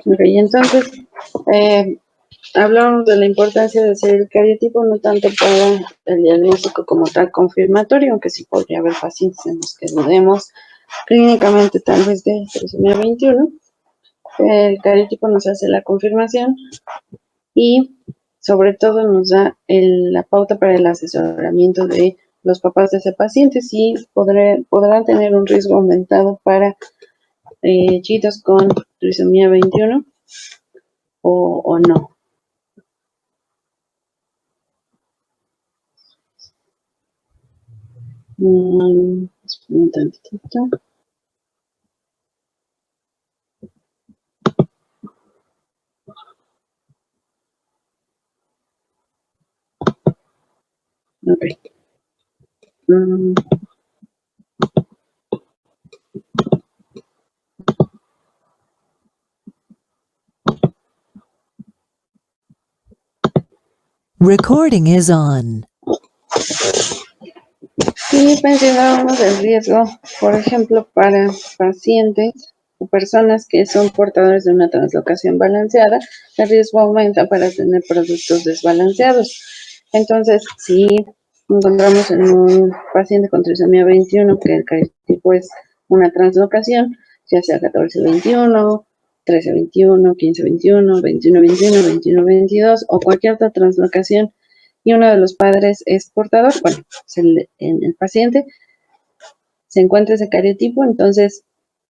Ok, entonces hablamos de la importancia de hacer el cariotipo, no tanto para el diagnóstico como tal confirmatorio, aunque sí podría haber pacientes en los que dudemos clínicamente tal vez de trisomía 21. El cariotipo nos hace la confirmación y sobre todo nos da la pauta para el asesoramiento de los papás de ese paciente, si podrán tener un riesgo aumentado para chicos con trisomía 21 o no. Un tantito. Okay. Recording is on. Sí, mencionábamos el riesgo, por ejemplo, para pacientes o personas que son portadores de una translocación balanceada, el riesgo aumenta para tener productos desbalanceados. Entonces, si encontramos en un paciente con trisomía 21 que el cariotipo es una translocación, ya sea 14-21, 13-21, 15-21, 21-21, 21-22 o cualquier otra translocación, y uno de los padres es portador, bueno, en el paciente se encuentra ese cariotipo, entonces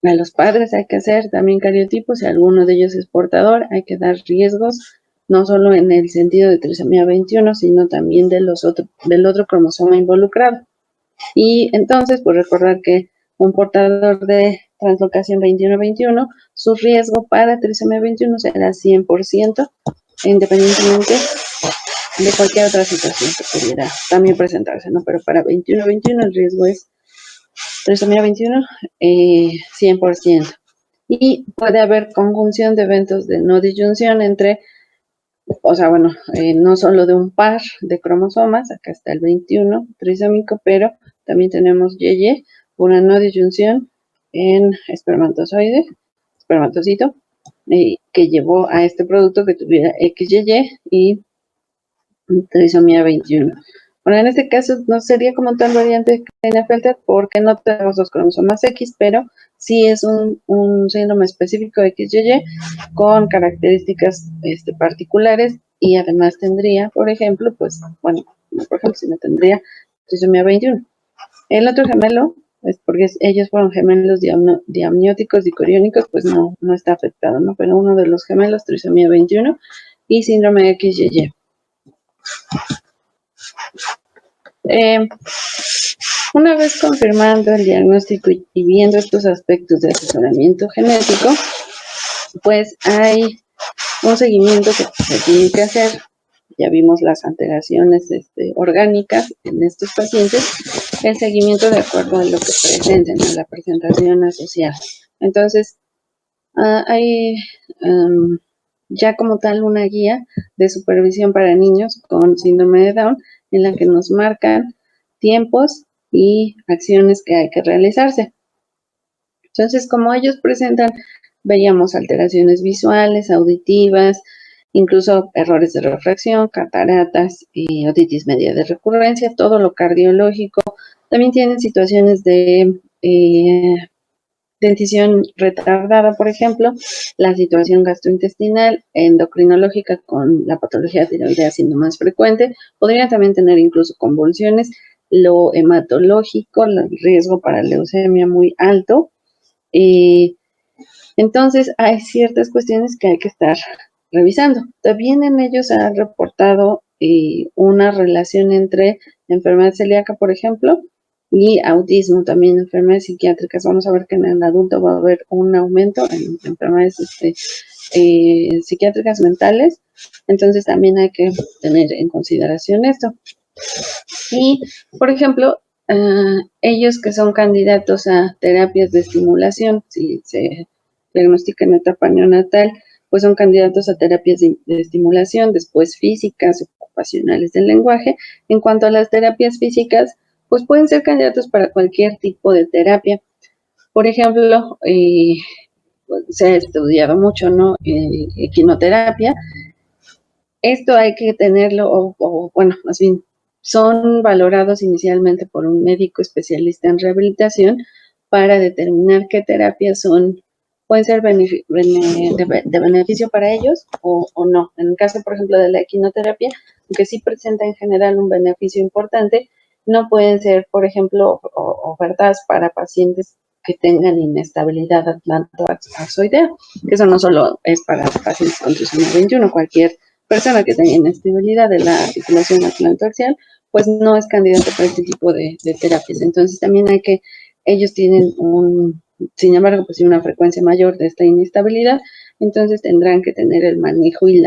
a los padres hay que hacer también cariotipos, si alguno de ellos es portador, hay que dar riesgos, no solo en el sentido de trisomía 21, sino también del otro cromosoma involucrado. Y entonces, pues recordar que un portador de translocación 21-21, su riesgo para trisomía 21 será 100%, independientemente de cualquier otra situación que pudiera también presentarse, ¿no? Pero para 21-21 el riesgo es trisomía 21, 100%. Y puede haber conjunción de eventos de no disyunción entre, o sea, bueno, no solo de un par de cromosomas, acá está el 21 trisómico, pero también tenemos YY, una no disyunción en espermatocito, que llevó a este producto que tuviera XYY y trisomía 21. Bueno, en este caso no sería como tal variante Klinefelter porque no tenemos los cromosomas X, pero sí es un síndrome específico de XYY con características particulares, y además tendría, por ejemplo, pues, bueno, por ejemplo, si no tendría trisomía 21. El otro gemelo, es porque ellos fueron gemelos diamnióticos dicoriónicos, pues no está afectado, ¿no? Pero uno de los gemelos, trisomía 21 y síndrome XYY. Una vez confirmando el diagnóstico y viendo estos aspectos de asesoramiento genético, pues hay un seguimiento que se tiene que hacer. Ya vimos las alteraciones orgánicas en estos pacientes, el seguimiento de acuerdo a lo que presenten, a la presentación asociada. Entonces, hay ya como tal una guía de supervisión para niños con síndrome de Down en la que nos marcan tiempos y acciones que hay que realizarse. Entonces, como ellos presentan, veíamos alteraciones visuales, auditivas, incluso errores de refracción, cataratas y otitis media de recurrencia, todo lo cardiológico. También tienen situaciones de dentición retardada, por ejemplo, la situación gastrointestinal, endocrinológica con la patología tiroidea siendo más frecuente, podría también tener incluso convulsiones, lo hematológico, el riesgo para leucemia muy alto. Entonces hay ciertas cuestiones que hay que estar revisando. También en ellos se ha reportado una relación entre enfermedad celíaca, por ejemplo, y autismo, también enfermedades psiquiátricas. Vamos a ver que en el adulto va a haber un aumento en enfermedades psiquiátricas mentales, entonces también hay que tener en consideración esto. Y, por ejemplo, ellos que son candidatos a terapias de estimulación, si se diagnostica en etapa neonatal, pues son candidatos a terapias de estimulación, después físicas, ocupacionales del lenguaje. En cuanto a las terapias físicas, pues pueden ser candidatos para cualquier tipo de terapia. Por ejemplo, se ha estudiado mucho, ¿no? Equinoterapia. Esto hay que tenerlo, bueno, más bien, son valorados inicialmente por un médico especialista en rehabilitación para determinar qué terapias pueden ser de beneficio para ellos o no. En el caso, por ejemplo, de la equinoterapia, aunque sí presenta en general un beneficio importante, no pueden ser, por ejemplo, ofertadas para pacientes que tengan inestabilidad atlantoaxoidea. Eso no solo es para pacientes con trisomía 21, cualquier persona que tenga inestabilidad de la articulación atlantoaxial, pues no es candidato para este tipo de terapias. Entonces también ellos tienen sin embargo, pues una frecuencia mayor de esta inestabilidad, entonces tendrán que tener el manejo y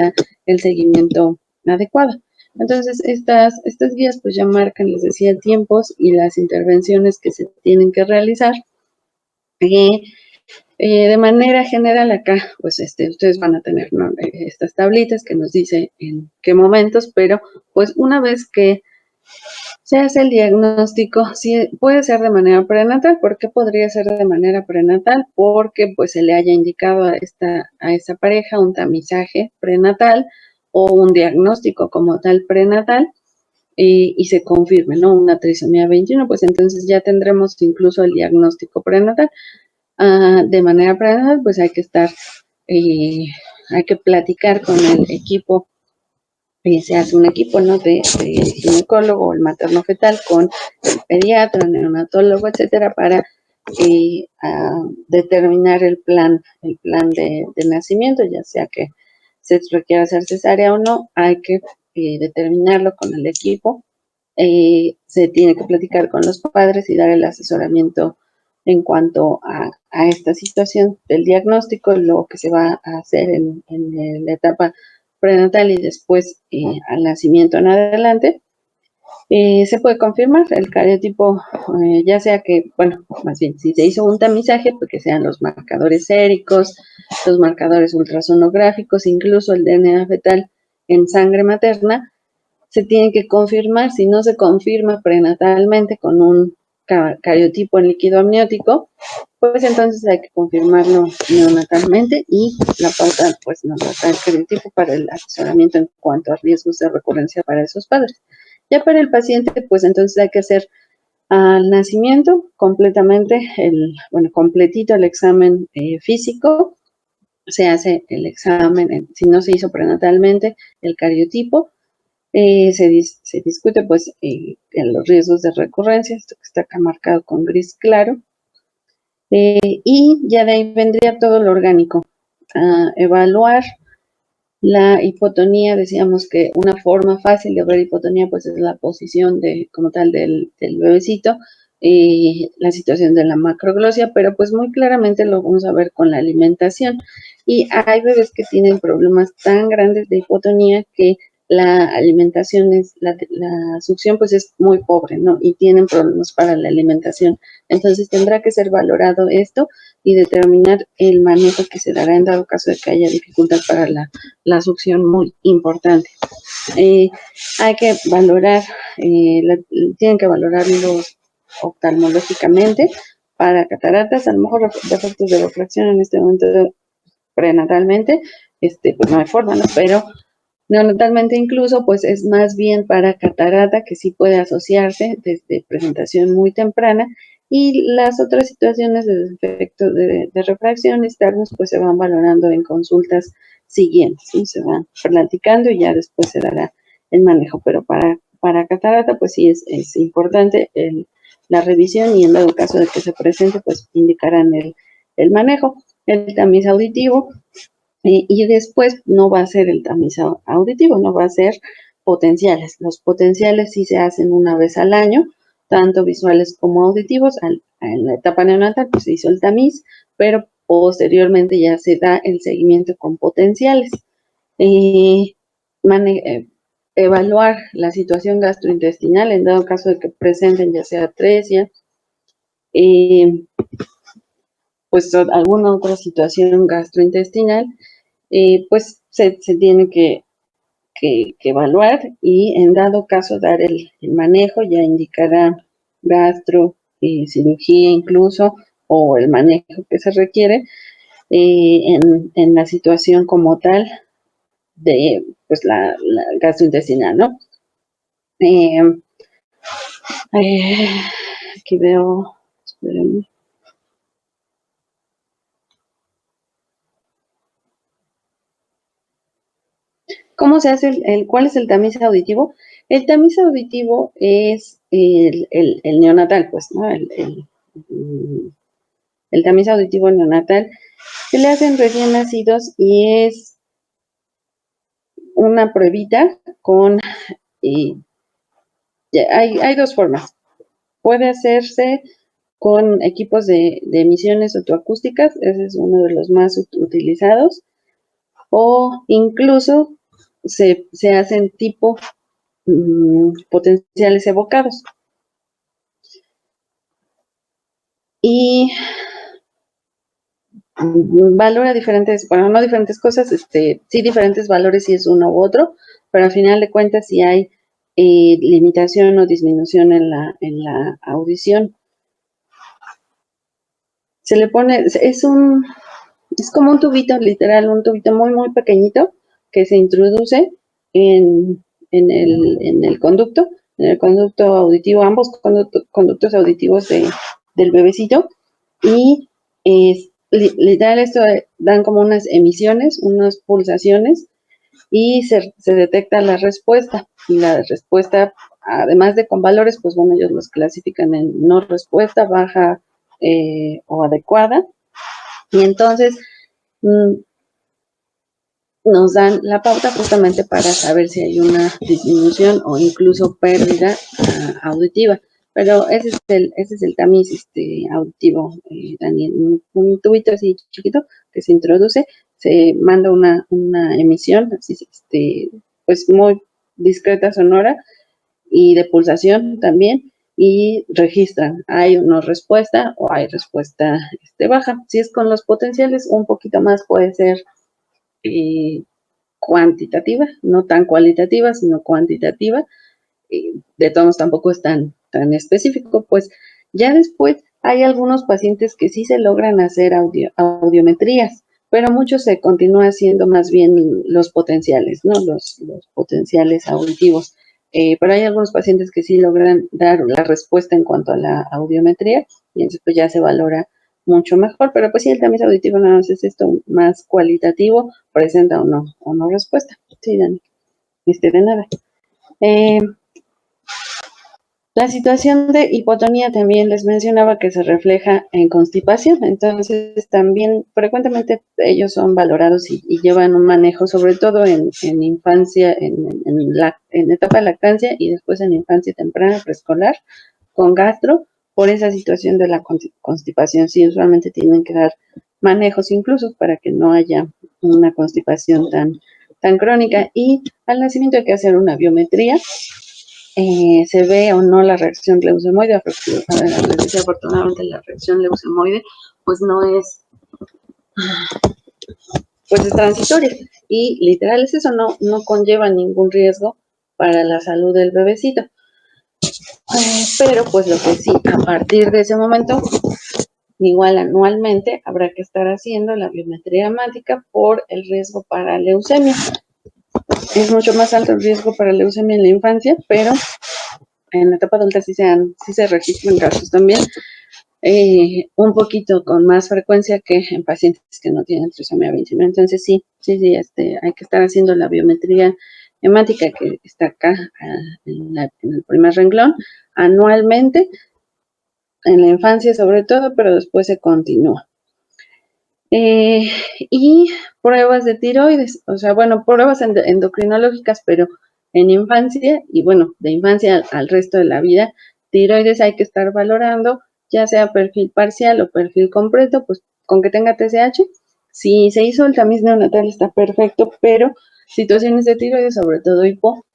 el seguimiento adecuado. Entonces, estas guías pues ya marcan, les decía, tiempos y las intervenciones que se tienen que realizar. De manera general acá, pues ustedes van a tener, ¿no?, estas tablitas que nos dicen en qué momentos, pero pues una vez que se hace el diagnóstico, sí, puede ser de manera prenatal. ¿Por qué podría ser de manera prenatal? Porque pues se le haya indicado a esa pareja un tamizaje prenatal o un diagnóstico como tal prenatal y se confirme, ¿no?, una trisomía 21, pues entonces ya tendremos incluso el diagnóstico prenatal. De manera prenatal, pues hay que platicar con el equipo. Se hace un equipo, ¿no?, de ginecólogo, el materno fetal, con el pediatra, el neonatólogo, etcétera, para determinar el plan de nacimiento, ya sea que se requiera hacer cesárea o no. Hay que determinarlo con el equipo. Se tiene que platicar con los padres y dar el asesoramiento en cuanto a esta situación del diagnóstico, lo que se va a hacer en la etapa prenatal y después al nacimiento en adelante. Se puede confirmar el cariotipo, ya sea que, bueno, más bien, si se hizo un tamizaje, pues que sean los marcadores séricos, los marcadores ultrasonográficos, incluso el DNA fetal en sangre materna, se tiene que confirmar. Si no se confirma prenatalmente con un cariotipo en líquido amniótico, pues entonces hay que confirmarlo neonatalmente y la pauta pues nos va a dar el cariotipo para el asesoramiento en cuanto a riesgos de recurrencia para esos padres. Ya para el paciente, pues entonces hay que hacer al nacimiento completamente, completito el examen físico. Se hace el examen, si no se hizo prenatalmente, el cariotipo. Se discute pues en los riesgos de recurrencia, esto que está acá marcado con gris claro, y ya de ahí vendría todo lo orgánico. Evaluar la hipotonía. Decíamos que una forma fácil de ver hipotonía pues es la posición como tal del bebecito y la situación de la macroglosia, pero pues muy claramente lo vamos a ver con la alimentación. Y hay bebés que tienen problemas tan grandes de hipotonía que la alimentación la succión pues es muy pobre, ¿no?, y tienen problemas para la alimentación. Entonces tendrá que ser valorado esto y determinar el manejo que se dará en dado caso de que haya dificultad para la succión, muy importante. Hay que valorar, tienen que valorarlos oftalmológicamente para cataratas. A lo mejor defectos de refracción en este momento prenatalmente, pues no hay forma, ¿no?, pero neonatalmente incluso, pues es más bien para catarata, que sí puede asociarse desde presentación muy temprana, y las otras situaciones de defectos de refracción externos, pues se van valorando en consultas siguientes, ¿sí? Se van platicando y ya después se dará el manejo, pero para catarata, pues sí es importante la revisión, y en dado caso de que se presente, pues indicarán el manejo. El tamiz auditivo, y después no va a ser el tamiz auditivo, no va a ser potenciales. Los potenciales sí se hacen una vez al año, tanto visuales como auditivos. En la etapa neonatal pues se hizo el tamiz, pero posteriormente ya se da el seguimiento con potenciales. Evaluar la situación gastrointestinal en dado caso de que presenten ya sea atresia, pues alguna otra situación gastrointestinal. pues se tiene que evaluar y en dado caso dar el manejo, ya indicará gastro, cirugía incluso, o el manejo que se requiere en la situación como tal de pues la gastrointestinal, ¿no? Eh, eh, aquí veo, espérenme. ¿Cómo se hace cuál es el tamiz auditivo? El tamiz auditivo es el neonatal, pues, ¿no? El tamiz auditivo neonatal se le hacen recién nacidos y es una pruebita con, y hay dos formas. Puede hacerse con equipos de emisiones autoacústicas, ese es uno de los más utilizados, o incluso se hacen tipo potenciales evocados. Y valora diferentes, bueno, no diferentes cosas, sí diferentes valores si es uno u otro, pero al final de cuentas si hay limitación o disminución en la audición. Se le pone, es como un tubito, literal, un tubito muy, muy pequeñito que se introduce en el conducto auditivo, ambos conductos auditivos del bebecito, y literal esto dan como unas emisiones, unas pulsaciones, y se detecta la respuesta, y la respuesta, además de con valores, pues bueno, ellos los clasifican en no respuesta, baja o adecuada, y entonces nos dan la pauta justamente para saber si hay una disminución o incluso pérdida auditiva. Pero ese es el tamiz auditivo, Daniel, un tubito así chiquito que se introduce, se manda una emisión, así, pues muy discreta, sonora, y de pulsación también, y registran, hay una respuesta o hay respuesta baja. Si es con los potenciales, un poquito más puede ser cuantitativa, no tan cualitativa, sino cuantitativa. De todos tampoco es tan específico, pues ya después hay algunos pacientes que sí se logran hacer audiometrías, pero muchos se continúa haciendo más bien los potenciales, ¿no? Los potenciales auditivos. Pero hay algunos pacientes que sí logran dar la respuesta en cuanto a la audiometría y entonces pues ya se valora mucho mejor, pero pues sí, el tamiz auditivo nada más es esto más cualitativo, presenta o no respuesta. Sí, Dani, de nada. La situación de hipotonía también les mencionaba que se refleja en constipación, entonces también frecuentemente ellos son valorados y llevan un manejo, sobre todo en infancia, en etapa de lactancia y después en infancia temprana, preescolar, con gastro, por esa situación de la constipación. Sí, usualmente tienen que dar manejos incluso para que no haya una constipación tan crónica, y al nacimiento hay que hacer una biometría. Se ve o no la reacción leucemoide. Les decía, afortunadamente la reacción leucemoide pues no es, pues es transitoria y literal es eso, no conlleva ningún riesgo para la salud del bebecito. Pero pues lo que sí, a partir de ese momento, igual anualmente habrá que estar haciendo la biometría hemática por el riesgo para leucemia. Es mucho más alto el riesgo para leucemia en la infancia, pero en la etapa adulta sí se registran casos también, un poquito con más frecuencia que en pacientes que no tienen trisomía 21. Entonces sí, hay que estar haciendo la biometría hemática que está acá en el primer renglón anualmente, en la infancia sobre todo, pero después se continúa. Y pruebas de tiroides, o sea, bueno, pruebas endocrinológicas, pero en infancia y bueno, de infancia al resto de la vida, tiroides hay que estar valorando, ya sea perfil parcial o perfil completo, pues con que tenga TSH. Si se hizo el tamiz neonatal está perfecto, pero situaciones de tiroides, sobre todo hipo,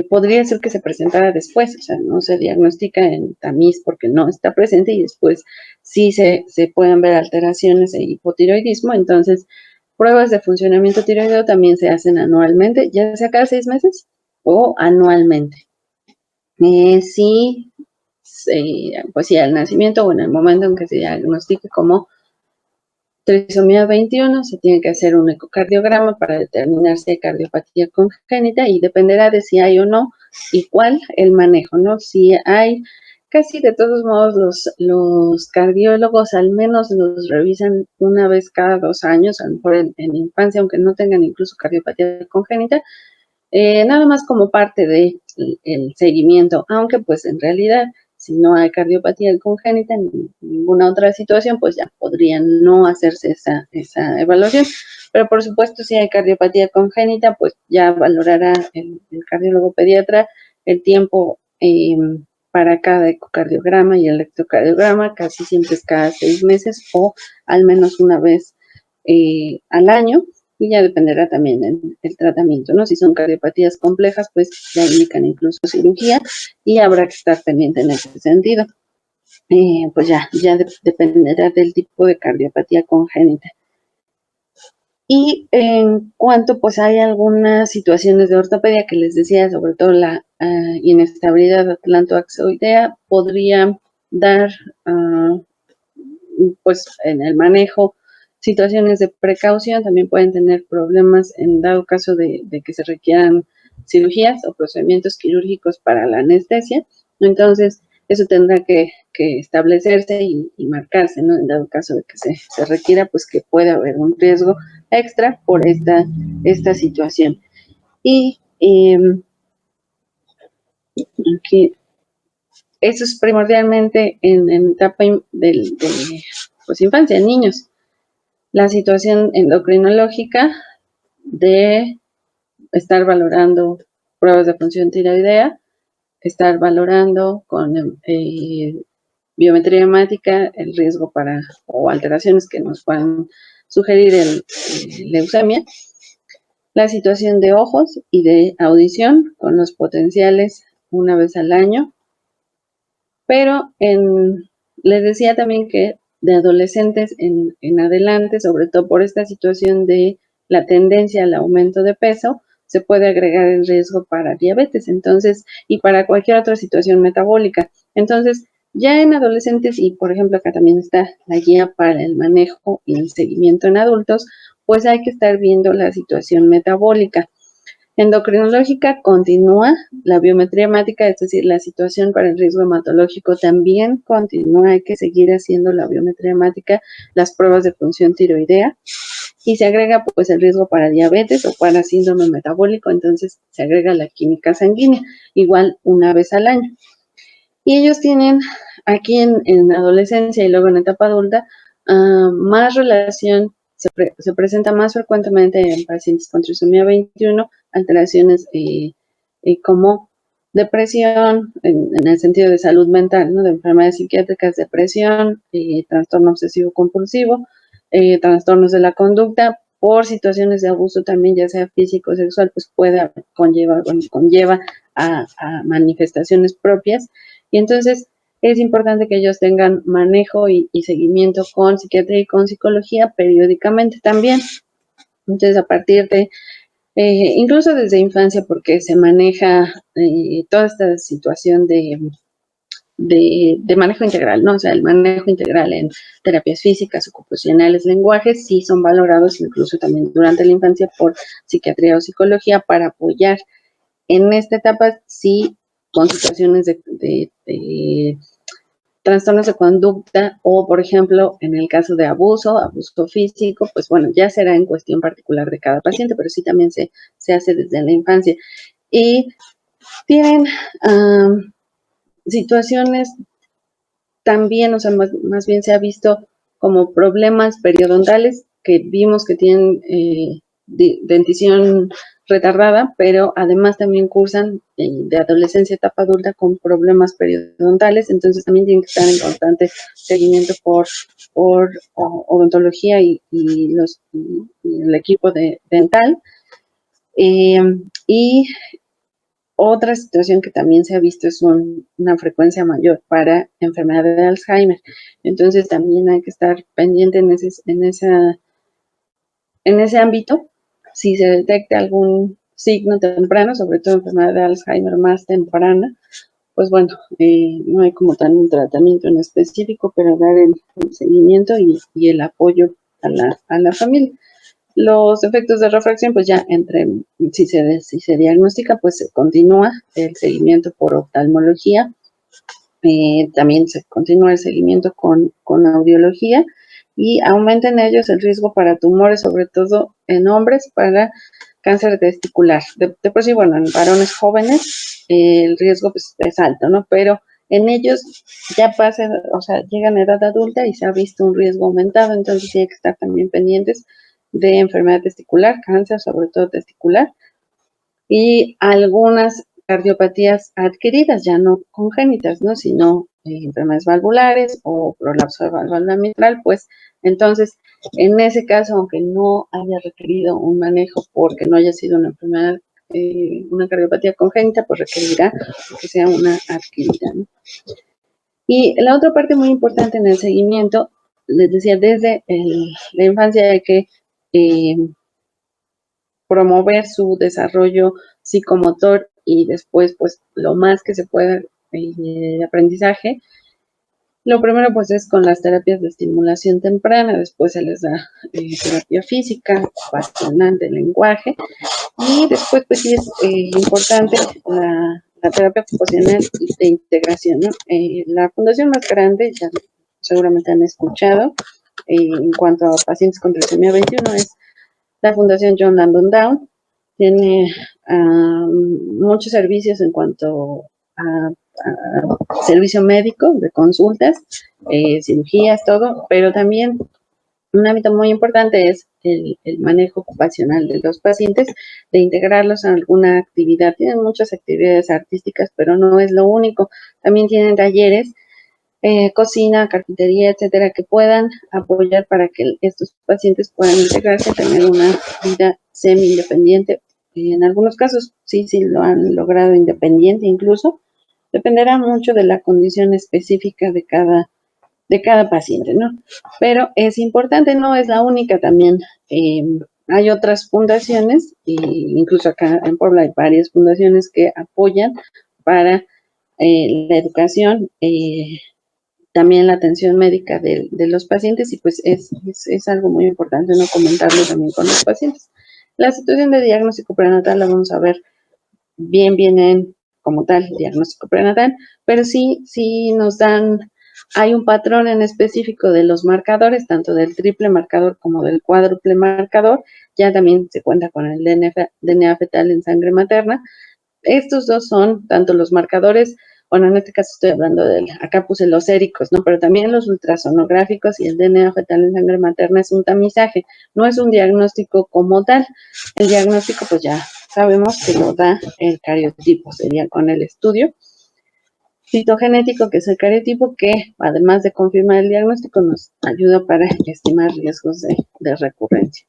podría ser que se presentara después, o sea, no se diagnostica en tamiz porque no está presente y después sí se pueden ver alteraciones de hipotiroidismo, entonces Pruebas de funcionamiento tiroideo también se hacen anualmente, ya sea cada 6 meses o anualmente. Sí, pues sí, al nacimiento o en el momento en que se diagnostique como trisomía 21, se tiene que hacer un ecocardiograma para determinar si hay cardiopatía congénita y dependerá de si hay o no y cuál el manejo, ¿no? Si hay, casi de todos modos los cardiólogos al menos los revisan una vez cada 2 años, a lo mejor en infancia, aunque no tengan incluso cardiopatía congénita, nada más como parte del seguimiento, aunque pues en realidad si no hay cardiopatía congénita ni ninguna otra situación, pues ya podría no hacerse esa evaluación. Pero por supuesto, si hay cardiopatía congénita, pues ya valorará el cardiólogo pediatra el tiempo para cada ecocardiograma y electrocardiograma, casi siempre es cada 6 meses o al menos una vez al año. Y ya dependerá también el tratamiento, ¿no? Si son cardiopatías complejas, pues ya indican incluso cirugía y habrá que estar pendiente en ese sentido. Pues ya dependerá del tipo de cardiopatía congénita. Y en cuanto pues hay algunas situaciones de ortopedia que les decía, sobre todo la inestabilidad atlantoaxoidea, podría dar pues en el manejo situaciones de precaución, también pueden tener problemas en dado caso de que se requieran cirugías o procedimientos quirúrgicos para la anestesia. Entonces, eso tendrá que establecerse y marcarse, ¿no? En dado caso de que se requiera, pues que pueda haber un riesgo extra por esta situación. Y aquí, eso es primordialmente en etapa de pues, infancia, en niños. La situación endocrinológica de estar valorando pruebas de función tiroidea, estar valorando con biometría hemática el riesgo para o alteraciones que nos puedan sugerir leucemia, la situación de ojos y de audición con los potenciales una vez al año, pero les decía también que de adolescentes en adelante, sobre todo por esta situación de la tendencia al aumento de peso, se puede agregar el riesgo para diabetes, entonces, y para cualquier otra situación metabólica. Entonces, ya en adolescentes, y por ejemplo acá también está la guía para el manejo y el seguimiento en adultos, pues hay que estar viendo la situación metabólica. Endocrinológica continúa, la biometría hemática, es decir, la situación para el riesgo hematológico también continúa, hay que seguir haciendo la biometría hemática, las pruebas de función tiroidea, y se agrega pues el riesgo para diabetes o para síndrome metabólico, entonces se agrega la química sanguínea, igual una vez al año. Y ellos tienen aquí en adolescencia y luego en etapa adulta más relación, se presenta más frecuentemente en pacientes con trisomía 21, alteraciones como depresión, en el sentido de salud mental, ¿no? De enfermedades psiquiátricas, depresión, trastorno obsesivo compulsivo, trastornos de la conducta, por situaciones de abuso también, ya sea físico o sexual, pues conlleva a manifestaciones propias. Y entonces es importante que ellos tengan manejo y seguimiento con psiquiatría y con psicología periódicamente también. Entonces, a partir de incluso desde infancia, porque se maneja toda esta situación de manejo integral, ¿no? O sea, el manejo integral en terapias físicas, ocupacionales, lenguajes, sí son valorados incluso también durante la infancia por psiquiatría o psicología para apoyar en esta etapa, sí, con situaciones de trastornos de conducta o, por ejemplo, en el caso de abuso físico, pues bueno, ya será en cuestión particular de cada paciente, pero sí también se hace desde la infancia. Y tienen situaciones también, o sea, más bien se ha visto como problemas periodontales que vimos que tienen dentición retardada, pero además también cursan de adolescencia a etapa adulta con problemas periodontales, entonces también tienen que estar en constante seguimiento por odontología y el equipo dental. Y otra situación que también se ha visto es una frecuencia mayor para enfermedad de Alzheimer. Entonces también hay que estar pendiente en esa en ese ámbito, si se detecta algún signo temprano, sobre todo enfermedad de Alzheimer más temprana, pues bueno, no hay como tal un tratamiento en específico, pero dar el seguimiento y el apoyo a la familia. Los efectos de refracción, pues ya si se diagnostica, pues se continúa el seguimiento por oftalmología, también se continúa el seguimiento con audiología y aumenta en ellos el riesgo para tumores, sobre todo en hombres, para cáncer testicular. De por sí, bueno, en varones jóvenes el riesgo pues, es alto, ¿no? Pero en ellos ya pasa, o sea, llegan a edad adulta y se ha visto un riesgo aumentado, entonces tiene que estar también pendientes de enfermedad testicular, cáncer, sobre todo testicular, y algunas cardiopatías adquiridas, ya no congénitas, ¿no? Sino enfermedades valvulares o prolapso de válvula mitral, pues entonces, en ese caso, aunque no haya requerido un manejo porque no haya sido una enfermedad, una cardiopatía congénita, pues requerirá que sea una adquirida, ¿no? Y la otra parte muy importante en el seguimiento, les decía, desde la infancia hay que promover su desarrollo psicomotor y después, pues, lo más que se pueda de aprendizaje. Lo primero, pues, es con las terapias de estimulación temprana, después se les da terapia física, ocupacional de lenguaje, y después, pues, sí es importante la terapia ocupacional de integración, ¿no? La fundación más grande, ya seguramente han escuchado, en cuanto a pacientes con trisomía 21, es la Fundación John Landon Down. Tiene muchos servicios en cuanto a servicio médico de consultas, cirugías, todo, pero también un hábito muy importante es el manejo ocupacional de los pacientes, de integrarlos a alguna actividad. Tienen muchas actividades artísticas, pero no es lo único. También tienen talleres, cocina, carpintería, etcétera, que puedan apoyar para que estos pacientes puedan integrarse, tener una vida semi-independiente. En algunos casos, sí lo han logrado independiente incluso. Dependerá mucho de la condición específica de cada paciente, ¿no? Pero es importante, no es la única también. Hay otras fundaciones, incluso acá en Puebla hay varias fundaciones que apoyan para la educación, también la atención médica de los pacientes y pues es algo muy importante no comentarlo también con los pacientes. La situación de diagnóstico prenatal la vamos a ver bien en como tal diagnóstico prenatal, pero sí nos dan, hay un patrón en específico de los marcadores, tanto del triple marcador como del cuádruple marcador, ya también se cuenta con el DNA fetal en sangre materna. Estos dos son tanto los marcadores, bueno, en este caso estoy hablando acá puse los séricos, ¿no? Pero también los ultrasonográficos y el DNA fetal en sangre materna es un tamizaje, no es un diagnóstico como tal. El diagnóstico, pues ya sabemos que lo da el cariotipo, sería con el estudio citogenético, que es el cariotipo, que además de confirmar el diagnóstico, nos ayuda para estimar riesgos de recurrencia.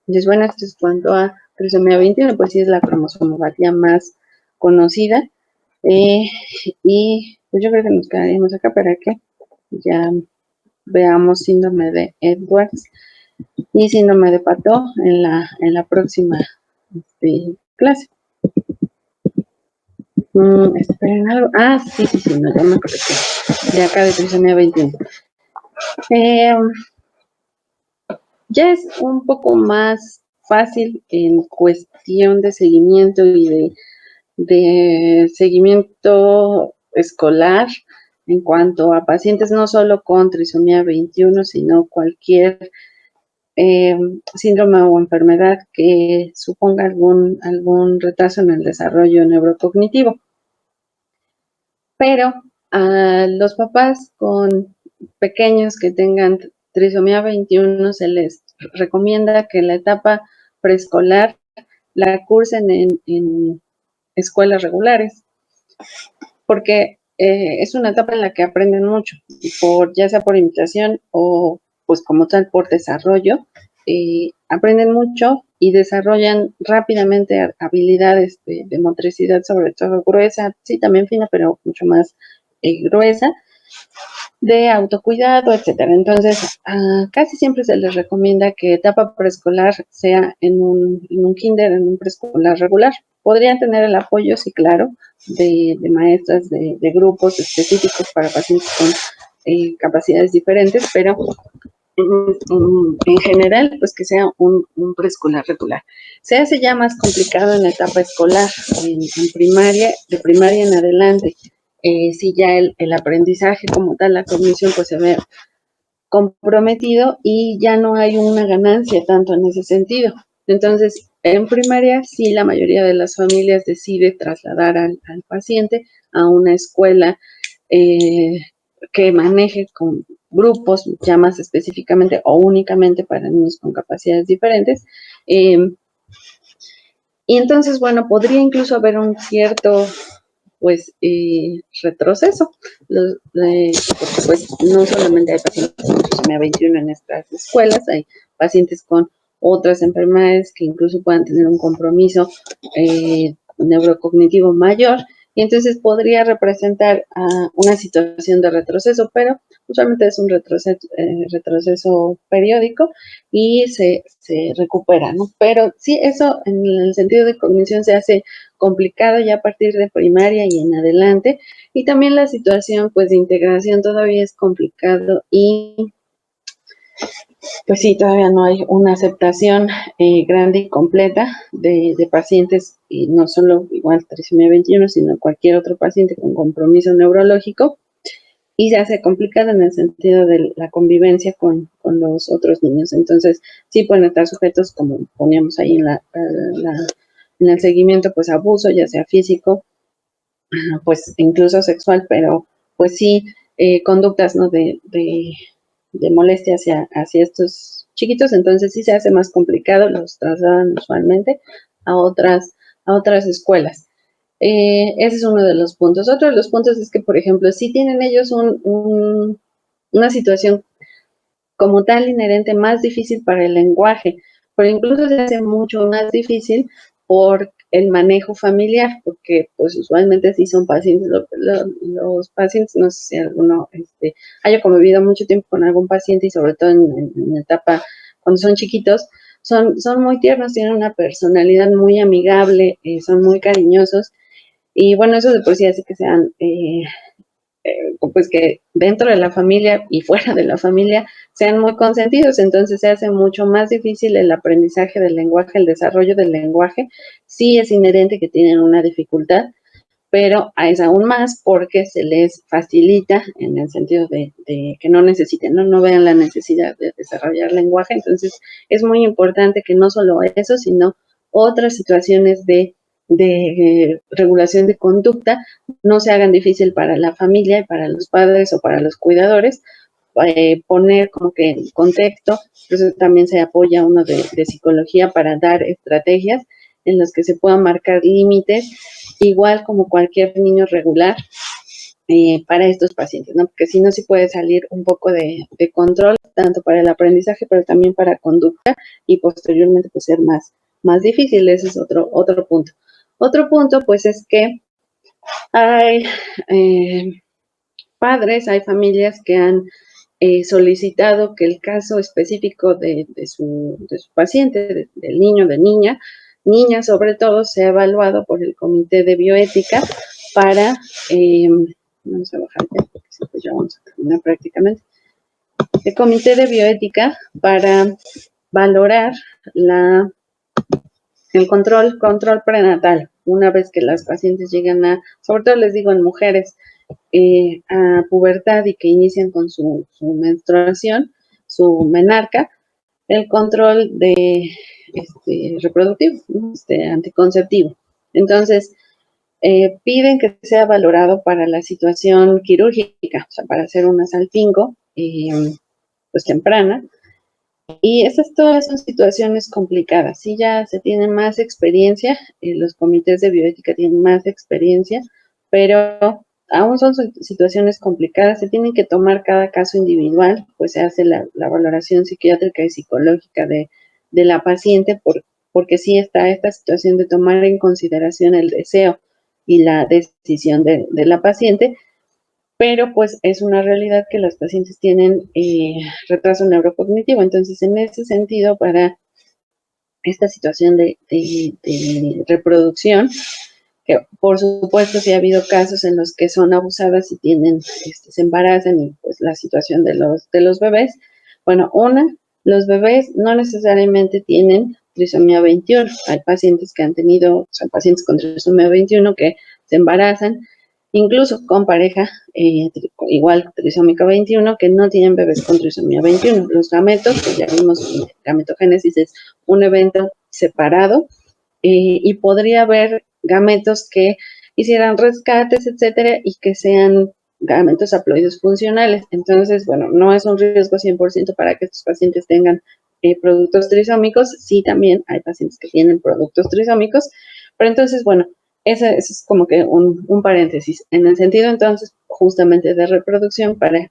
Entonces, bueno, esto es cuanto a trisomía 21, pues sí es la cromosomopatía más conocida. Y pues yo creo que nos quedaríamos acá para que ya veamos síndrome de Edwards y síndrome de Pato en la próxima clase. Esperen algo. Sí, no, ya me acordé. De acá de trisomía 21. Ya es un poco más fácil en cuestión de seguimiento y de seguimiento escolar en cuanto a pacientes no solo con trisomía 21, sino cualquier síndrome o enfermedad que suponga algún retraso en el desarrollo neurocognitivo. Pero a los papás con pequeños que tengan trisomía 21 se les recomienda que la etapa preescolar la cursen en escuelas regulares, porque es una etapa en la que aprenden mucho, ya sea por imitación o pues como tal por desarrollo, aprenden mucho y desarrollan rápidamente habilidades de motricidad, sobre todo gruesa, sí también fina, pero mucho más gruesa, de autocuidado, etcétera. Entonces, casi siempre se les recomienda que etapa preescolar sea en un kinder, en un preescolar regular. Podrían tener el apoyo, sí, claro, de maestras, de grupos específicos para pacientes con capacidades diferentes, pero en general, pues que sea un preescolar regular. Se hace ya más complicado en la etapa escolar, en primaria, de primaria en adelante. Si ya el aprendizaje como tal, la cognición, pues se ve comprometido y ya no hay una ganancia tanto en ese sentido. Entonces, en primaria, sí, la mayoría de las familias decide trasladar al paciente a una escuela que maneje con grupos, ya más específicamente o únicamente para niños con capacidades diferentes. Y entonces, bueno, podría incluso haber un cierto pues retroceso, porque pues no solamente hay pacientes con trisomía 21 en estas escuelas, hay pacientes con otras enfermedades que incluso puedan tener un compromiso neurocognitivo mayor, y entonces podría representar una situación de retroceso, pero usualmente es un retroceso periódico y se recupera, ¿no? Pero sí, eso en el sentido de cognición se hace complicado ya a partir de primaria y en adelante, y también la situación pues de integración todavía es complicado y pues sí, todavía no hay una aceptación grande y completa de pacientes, y no solo igual trisomía 21, sino cualquier otro paciente con compromiso neurológico, y se hace complicado en el sentido de la convivencia con los otros niños. Entonces, sí pueden estar sujetos, como poníamos ahí en el seguimiento, pues abuso, ya sea físico, pues incluso sexual, pero pues sí, conductas, ¿no? de molestia hacia estos chiquitos, entonces sí se hace más complicado, los trasladan usualmente a otras escuelas. Ese es uno de los puntos. Otro de los puntos es que, por ejemplo, si tienen ellos una situación como tal inherente más difícil para el lenguaje, pero incluso se hace mucho más difícil por el manejo familiar, porque pues usualmente sí son pacientes, los pacientes, no sé si alguno haya convivido mucho tiempo con algún paciente, y sobre todo en etapa cuando son chiquitos, son muy tiernos, tienen una personalidad muy amigable, son muy cariñosos, y bueno, eso de por sí hace que sean pues que dentro de la familia y fuera de la familia sean muy consentidos, entonces se hace mucho más difícil el aprendizaje del lenguaje, el desarrollo del lenguaje. Sí es inherente que tienen una dificultad, pero es aún más porque se les facilita en el sentido de que no necesiten, no vean la necesidad de desarrollar lenguaje. Entonces es muy importante que no solo eso, sino otras situaciones de regulación de conducta no se hagan difícil para la familia y para los padres o para los cuidadores, poner como que en contexto. Por eso también se apoya uno de psicología para dar estrategias en las que se puedan marcar límites, igual como cualquier niño regular, para estos pacientes, ¿no? Porque si no, sí puede salir un poco de control, tanto para el aprendizaje, pero también para conducta, y posteriormente pues ser más difícil. Ese es otro punto. Otro punto, pues, es que hay padres, hay familias que han solicitado que el caso específico de su paciente, del niño, de niña sobre todo, sea evaluado por el Comité de Bioética para, vamos a bajar ya, porque pues ya vamos a terminar prácticamente, el Comité de Bioética para valorar el control prenatal, una vez que las pacientes llegan sobre todo les digo en mujeres, a pubertad y que inician con su menstruación, su menarca, el control reproductivo, ¿no? Anticonceptivo. Entonces, piden que sea valorado para la situación quirúrgica, o sea, para hacer una salpingo, pues temprana. Y esas todas son situaciones complicadas. Sí, ya se tiene más experiencia, los comités de bioética tienen más experiencia, pero aún son situaciones complicadas. Se tienen que tomar cada caso individual, pues se hace la valoración psiquiátrica y psicológica de la paciente, porque sí está esta situación de tomar en consideración el deseo y la decisión de la paciente, pero pues es una realidad que las pacientes tienen retraso neurocognitivo. Entonces, en ese sentido, para esta situación de reproducción, que por supuesto sí ha habido casos en los que son abusadas y tienen, se embarazan y pues la situación de los bebés. Bueno, los bebés no necesariamente tienen trisomía 21. Hay pacientes que han tenido, o sea, pacientes con trisomía 21 que se embarazan, incluso con pareja igual trisómica 21, que no tienen bebés con trisomía 21. Los gametos, pues ya vimos, gametogénesis es un evento separado y podría haber gametos que hicieran rescates, etcétera, y que sean gametos haploides funcionales. Entonces, bueno, no es un riesgo 100% para que estos pacientes tengan productos trisómicos. Sí, también hay pacientes que tienen productos trisómicos, pero entonces, bueno, ese es como que un paréntesis. En el sentido, entonces, justamente de reproducción para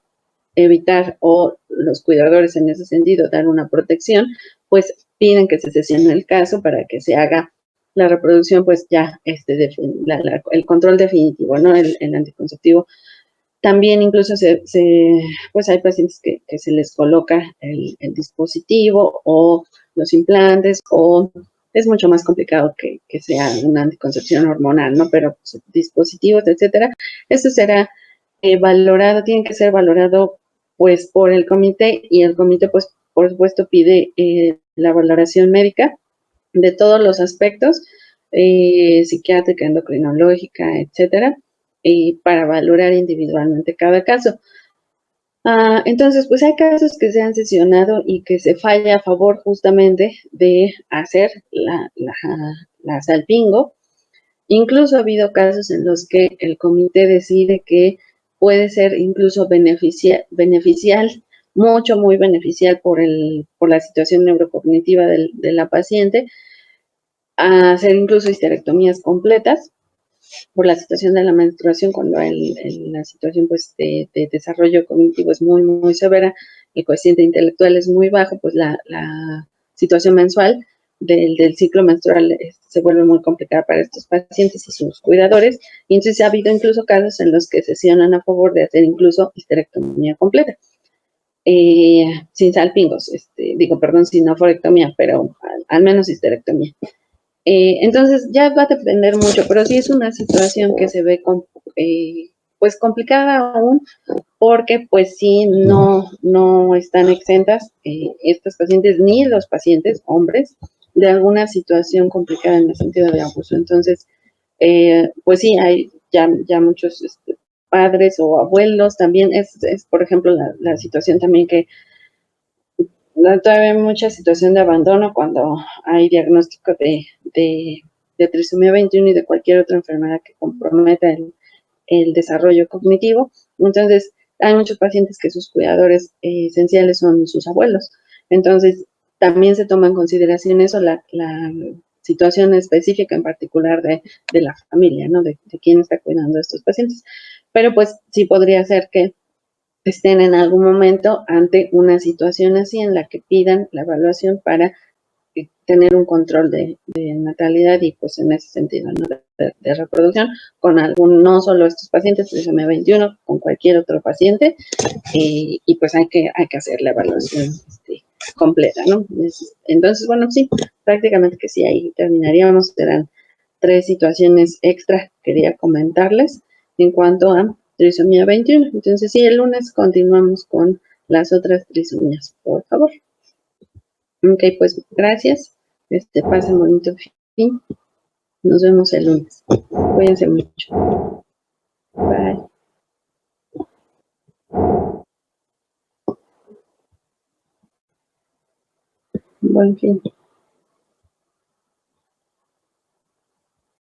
evitar o los cuidadores en ese sentido dar una protección, pues piden que se sesione el caso para que se haga la reproducción, pues ya el control definitivo, ¿no? El anticonceptivo. También incluso pues hay pacientes que se les coloca el dispositivo o los implantes o es mucho más complicado que sea una anticoncepción hormonal, ¿no? Pero pues, dispositivos, etcétera, eso será valorado, tiene que ser valorado pues por el comité y el comité pues por supuesto pide la valoración médica de todos los aspectos, psiquiátrica, endocrinológica, etcétera, para valorar individualmente cada caso. Entonces, pues hay casos que se han sesionado y que se falla a favor justamente de hacer la salpingo. Incluso ha habido casos en los que el comité decide que puede ser incluso beneficial, mucho, muy beneficial por la situación neurocognitiva de la paciente, a hacer incluso histerectomías completas por la situación de la menstruación, cuando la situación pues, de desarrollo cognitivo es muy, muy severa, el coeficiente intelectual es muy bajo, pues la situación mensual del ciclo menstrual se vuelve muy complicada para estos pacientes y sus cuidadores. Y entonces ha habido incluso casos en los que sesionan a favor de hacer incluso histerectomía completa. Sin salpingos, sin oforectomía, pero al menos histerectomía. Entonces ya va a depender mucho, pero sí es una situación que se ve pues complicada aún, porque pues sí no están exentas estas pacientes ni los pacientes hombres de alguna situación complicada en el sentido de abuso. Entonces, pues sí, hay ya muchos padres o abuelos también, es por ejemplo la situación también que todavía hay mucha situación de abandono cuando hay diagnóstico de trisomía 21 y de cualquier otra enfermedad que comprometa el desarrollo cognitivo. Entonces, hay muchos pacientes que sus cuidadores esenciales son sus abuelos. Entonces, también se toma en consideración eso, la situación específica en particular de la familia, ¿no? De quién está cuidando a estos pacientes. Pero pues sí podría ser que estén en algún momento ante una situación así en la que pidan la evaluación para tener un control de natalidad y pues en ese sentido, ¿no? de reproducción con no solo estos pacientes, trisomía 21, con cualquier otro paciente y pues hay que hacer la evaluación completa, ¿no? Entonces, bueno, sí, prácticamente que sí, ahí terminaríamos, serán 3 situaciones extra que quería comentarles en cuanto a trisomía 21. Entonces, sí, el lunes continuamos con las otras trisomías, por favor. Ok, pues gracias. Pasen bonito fin. Nos vemos el lunes. Cuídense mucho. Bye. Buen fin.